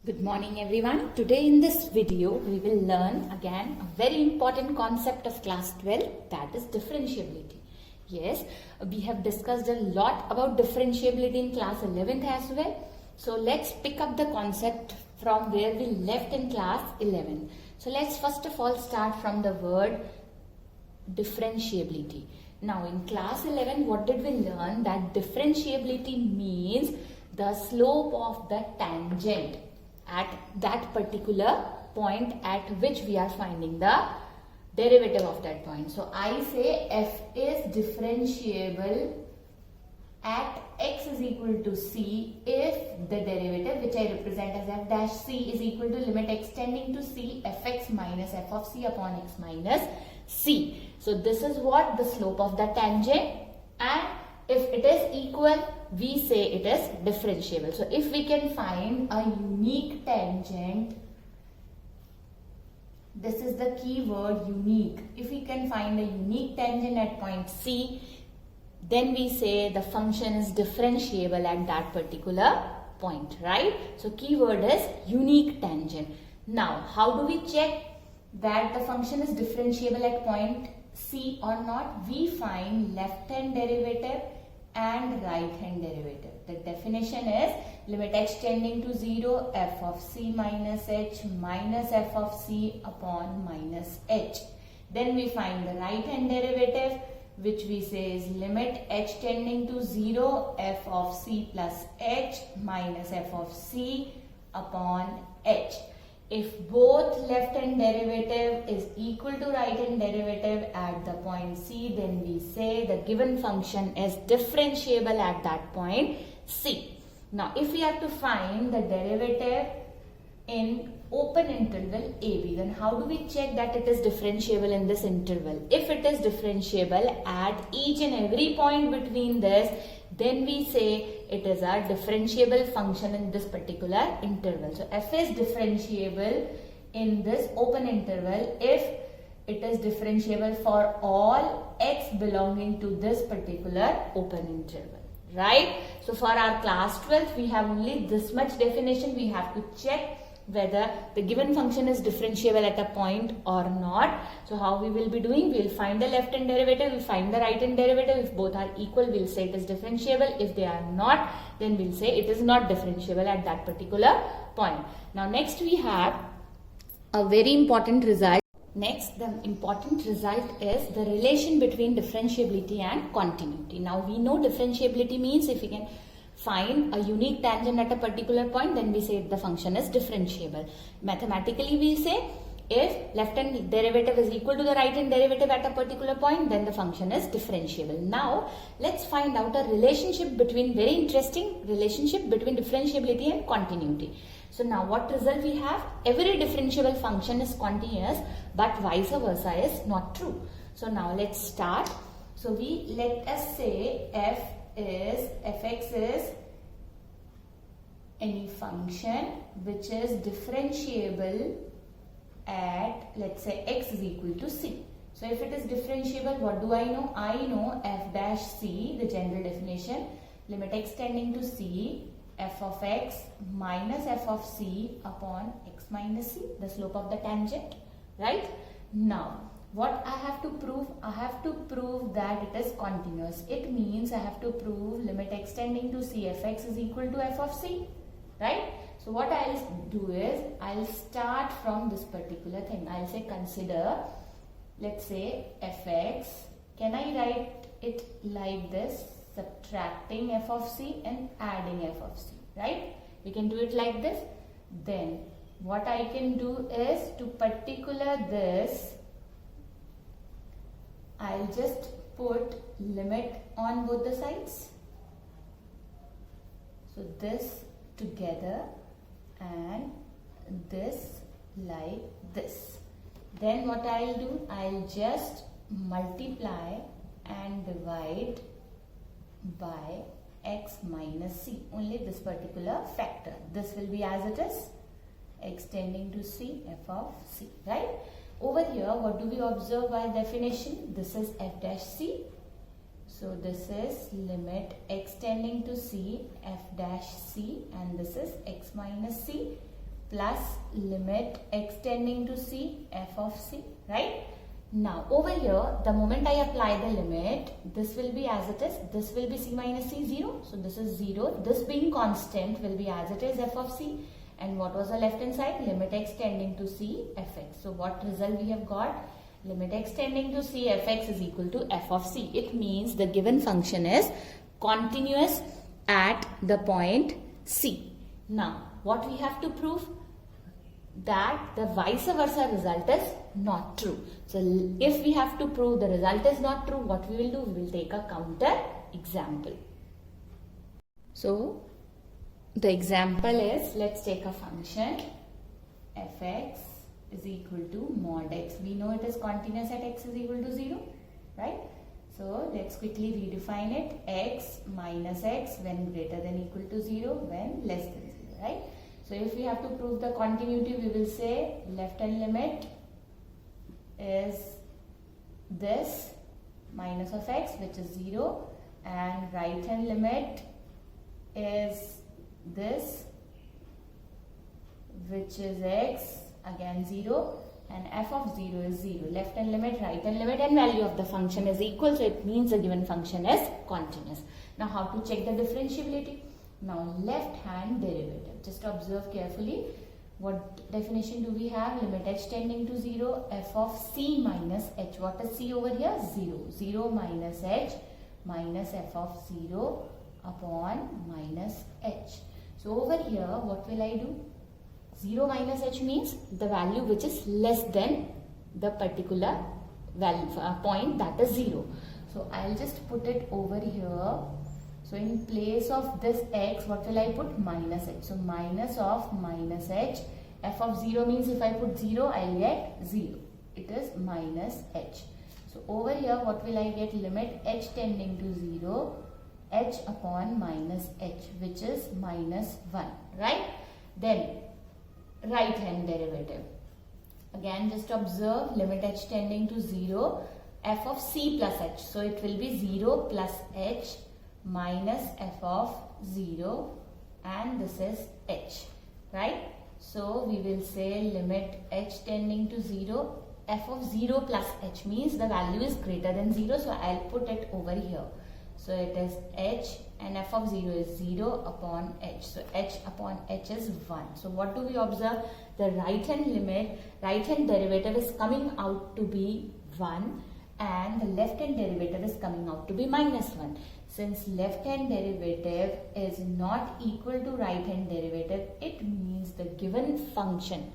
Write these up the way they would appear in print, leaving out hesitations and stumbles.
Good morning everyone. Today in this video we will learn again a very important concept of class 12, that is differentiability. Yes, we have discussed a lot about differentiability in class 11th as well. So let's pick up the concept from where we left in class 11. So let's first of all start from the word differentiability. Now in class 11 what did we learn? That differentiability means the slope of the tangent at that particular point at which we are finding the derivative of that point. So I say f is differentiable at x is equal to c if the derivative, which I represent as f dash c, is equal to limit x tending to c fx minus f of c upon x minus c. So this is what the slope of the tangent, and if it is equal, we say it is differentiable. So if we can find a unique tangent, this is the key word, unique. If we can find a unique tangent at point C, then we say the function is differentiable at that particular point, right? So keyword is unique tangent. Now, how do we check that the function is differentiable at point C or not? We find left hand derivative and right hand derivative. The definition is limit h tending to 0 f of c minus h minus f of c upon minus h. Then we find the right hand derivative, which we say is limit h tending to 0 f of c plus h minus f of c upon h. If both left hand derivative is equal to right hand derivative at the point C, then we say the given function is differentiable at that point C. Now, if we have to find the derivative in open interval AB, then how do we check that it is differentiable in this interval? If it is differentiable at each and every point between this, then we say it is a differentiable function in this particular interval. So f is differentiable in this open interval if it is differentiable for all x belonging to this particular open interval, right? So for our class 12, we have only this much definition. We have to check whether the given function is differentiable at a point or not. So how we will be doing? We will find the left hand derivative, we will find the right hand derivative. If both are equal, we will say it is differentiable. If they are not, then we will say it is not differentiable at that particular point. Now next we have a very important result. Next, the important result is the relation between differentiability and continuity. Now we know differentiability means if we can find a unique tangent at a particular point, then we say the function is differentiable. Mathematically, we say if left hand derivative is equal to the right hand derivative at a particular point, then the function is differentiable. Now, let's find out a relationship between, very interesting relationship between differentiability and continuity. So now what result we have? Every differentiable function is continuous, but vice versa is not true. So now let's start. So let us say fx is any function which is differentiable at, let's say, x is equal to c. So if it is differentiable, what do I know? I know f dash c, the general definition, limit x tending to c, f of x minus f of c upon x minus c, the slope of the tangent, right? Now, what I have to prove? I have to prove that it is continuous. It means I have to prove limit x tending to c fx is equal to f of c, right? So what I'll do is, I'll start from this particular thing. I'll say consider, let's say fx, can I write it like this, subtracting f of c and adding f of c, right? We can do it like this. Then what I can do is, to particular this, I'll just put limit on both the sides. So this together and this like this. Then what I'll do? I'll just multiply and divide by x minus c, only this particular factor. This will be as it is, x tending to c, f of c, right? Over here, what do we observe by definition? This is f dash c. So this is limit x tending to c, f dash c, and this is x minus c plus limit x tending to c f of c, right? Now over here, the moment I apply the limit, this will be as it is, this will be c minus c 0, so this is 0, this being constant will be as it is f of c, and what was the left hand side? Limit x tending to c fx. So what result we have got? Limit x tending to c fx is equal to f of c. It means the given function is continuous at the point c. Now what we have to prove? That the vice versa result is not true. So if we have to prove the result is not true, what we will do? We will take a counter example. So the example is, let's take a function fx is equal to mod x. We know it is continuous at x is equal to 0, right? So let's quickly redefine it. X minus x when greater than equal to 0, when less than 0, right? So if we have to prove the continuity, we will say left hand limit is this minus of x, which is 0, and right hand limit is this, which is x, again 0, and f of 0 is 0. Left hand limit, right hand limit, and value of the function is equal, so it means the given function is continuous. Now how to check the differentiability? Now left hand derivative, just observe carefully. What definition do we have? Limit h tending to 0, f of c minus h. What is c over here? 0. 0 minus h minus f of 0 upon minus h. So over here, what will I do? 0 minus h means the value which is less than the particular value point, that is 0. So I'll just put it over here. So in place of this x, what will I put? Minus h. So minus of minus h. F of 0 means if I put 0, I'll get 0. It is minus h. So over here, what will I get? Limit h tending to 0, h upon minus h, which is minus 1, right? Then right hand derivative. Again, just observe limit h tending to 0, f of c plus h. So it will be 0 plus h minus f of 0, and this is h, right? So we will say limit h tending to 0, f of 0 plus h means the value is greater than 0, so I'll put it over here. So it is h, and f of 0 is 0 upon h. So h upon h is 1. So what do we observe? The right hand limit, right hand derivative is coming out to be 1, and the left hand derivative is coming out to be minus 1. Since left hand derivative is not equal to right hand derivative, it means the given function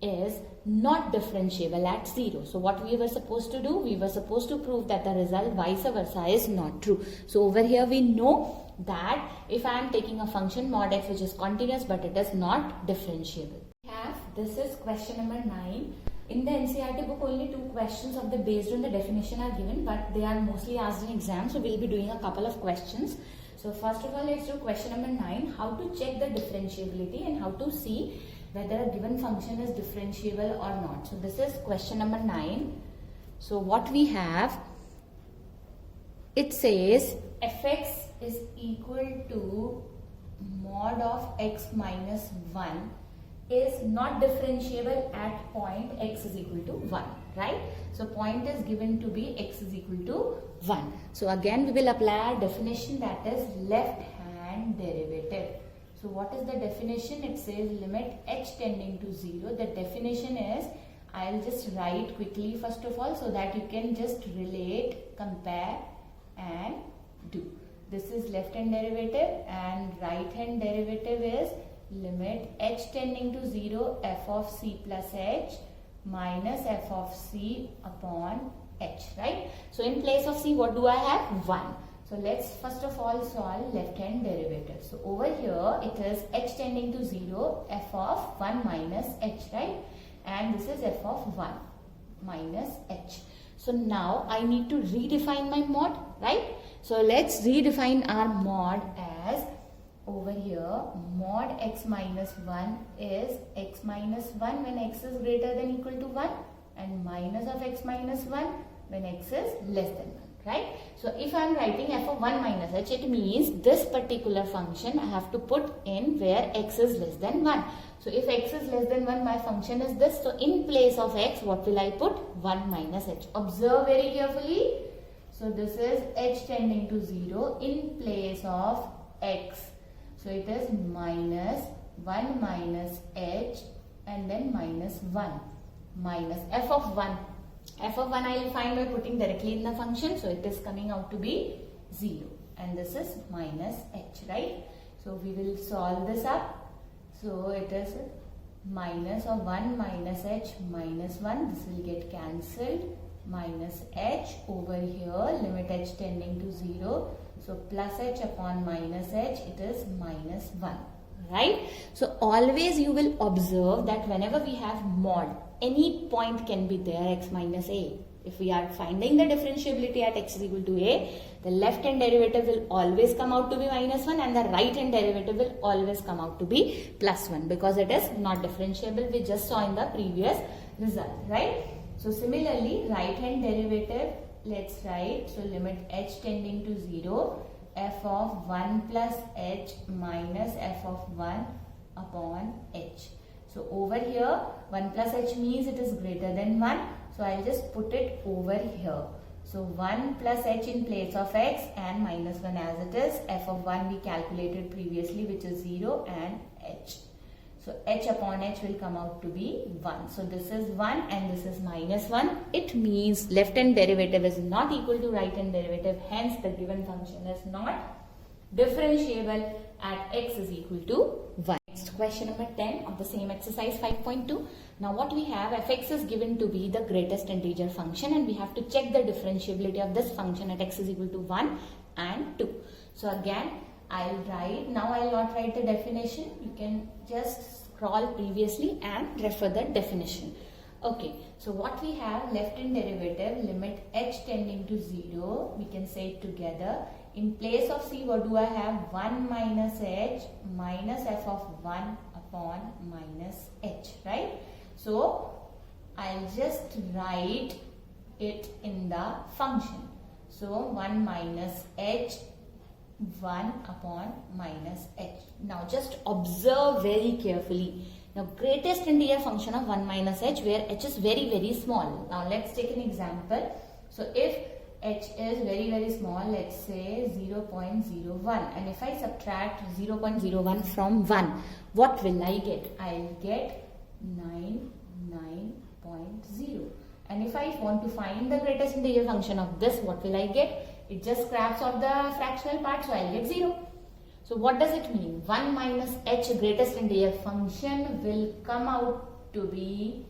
is not differentiable at 0. So what we were supposed to do? We were supposed to prove that the result vice versa is not true. So over here we know that if I am taking a function mod x which is continuous but it is not differentiable. This is question number 9. In the NCERT book, only 2 questions of the based on the definition are given, but they are mostly asked in exam. So we'll be doing a couple of questions. So first of all, let's do question number 9. How to check the differentiability and how to see whether a given function is differentiable or not. So this is question number 9. So what we have, it says fx is equal to mod of x minus 1 is not differentiable at point x is equal to 1, right? So point is given to be x is equal to 1. So again we will apply our definition, that is left hand derivative. So what is the definition? It says limit h tending to 0. The definition is, I'll just write quickly first of all so that you can just relate, compare and do. This is left hand derivative, and right hand derivative is limit h tending to 0, f of c plus h minus f of c upon h, right? So in place of c, what do I have? 1. So let's first of all solve left hand derivative. So over here it is h tending to 0, f of 1 minus h, right? And this is f of 1 minus h. So now I need to redefine my mod, right? So let's redefine our mod as, over here, mod x minus 1 is x minus 1 when x is greater than equal to 1, and minus of x minus 1 when x is less than 1, right? So if I am writing f of 1 minus h, it means this particular function I have to put in where x is less than 1. So if x is less than 1, my function is this. So in place of x, what will I put? 1 minus h. Observe very carefully. So this is h tending to 0 in place of x. So it is minus 1 minus h and then minus 1 minus f of 1. F of 1 I will find by putting directly in the function. So it is coming out to be 0 and this is minus h, right? So we will solve this up. So it is minus of 1 minus h minus 1. This will get cancelled. Minus h over here, limit h tending to 0. So plus h upon minus h, it is minus 1. Right? So always you will observe that whenever we have mod, any point can be there, x minus a. If we are finding the differentiability at x is equal to a, the left hand derivative will always come out to be minus 1 and the right hand derivative will always come out to be plus 1 because it is not differentiable. We just saw in the previous result, right? So similarly, right hand derivative, let's write, so limit h tending to 0, f of 1 plus h minus f of 1 upon h. So over here, 1 plus h means it is greater than 1. So I'll just put it over here. So 1 plus h in place of x and minus 1 as it is. F of 1 we calculated previously, which is 0, and h. So h upon h will come out to be 1. So this is 1 and this is minus 1. It means left hand derivative is not equal to right hand derivative. Hence the given function is not differentiable at x is equal to 1. Next question number 10 of the same exercise 5.2. Now what we have, fx is given to be the greatest integer function and we have to check the differentiability of this function at x is equal to 1 and 2. So again, I'll write, now I'll not write the definition. You can just scroll previously and refer the definition. Okay, so what we have, left hand derivative, limit h tending to 0, we can say it together. In place of c, what do I have? 1 minus h minus f of 1 upon minus h, right? So, I'll just write it in the function. So, 1 minus h 1 upon minus h. Now just observe very carefully. Now greatest integer function of 1 minus h where h is very very small. Now let's take an example. So if h is very small, let's say 0.01, and if I subtract 0.01 from 1, what will I get? I'll get 9.0. And if I want to find the greatest integer function of this, what will I get? It just scraps off the fractional part, so I'll get 0. So what does it mean? 1 minus h greatest integer function will come out to be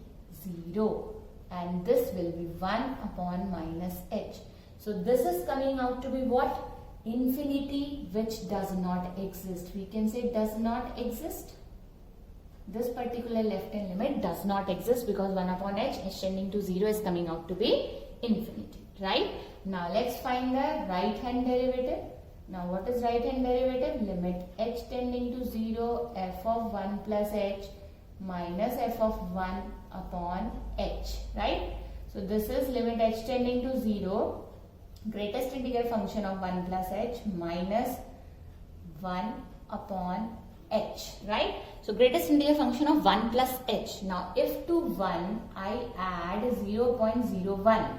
0. And this will be 1 upon minus h. So this is coming out to be what? Infinity, which does not exist. We can say does not exist. This particular left hand limit does not exist because 1 upon h tending to 0 is coming out to be infinity, right? Now let's find the right hand derivative. Now what is right hand derivative? Limit h tending to 0, f of 1 plus h minus f of 1 upon h, right? So this is limit h tending to 0, greatest integer function of 1 plus h minus 1 upon h, right? So greatest integer function of 1 plus h. Now if to 1 I add 0.01,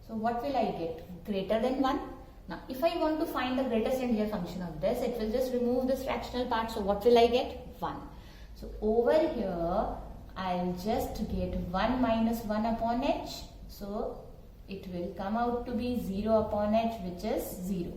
so what will I get? Greater than 1. Now if I want to find the greatest integer function of this, it will just remove this fractional part. So what will I get? 1. So over here I'll just get 1 minus 1 upon h. So it will come out to be 0 upon h, which is 0.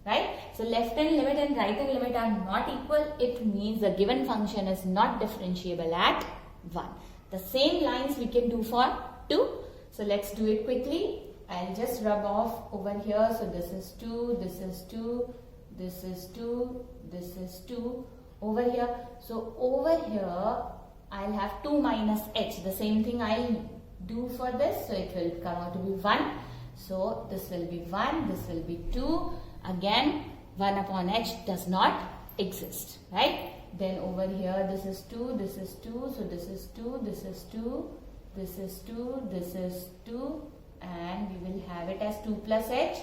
Right? So left hand limit and right hand limit are not equal. It means the given function is not differentiable at 1. The same lines we can do for 2. So let's do it quickly. I'll just rub off over here. So this is 2, this is 2, this is 2, this is 2 over here. So over here I'll have 2 minus h. The same thing I'll do for this. So it will come out to be 1. So this will be 1, this will be 2. Again 1 upon h does not exist, right? Then over here this is 2, this is 2, so this is 2, this is 2, this is 2, this is 2, and we will have it as 2 plus h.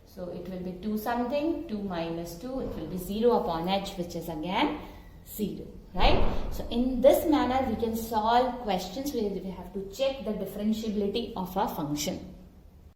So it will be 2 something, 2 minus 2, it will be 0 upon h, which is again 0, right? So in this manner we can solve questions where we have to check the differentiability of a function.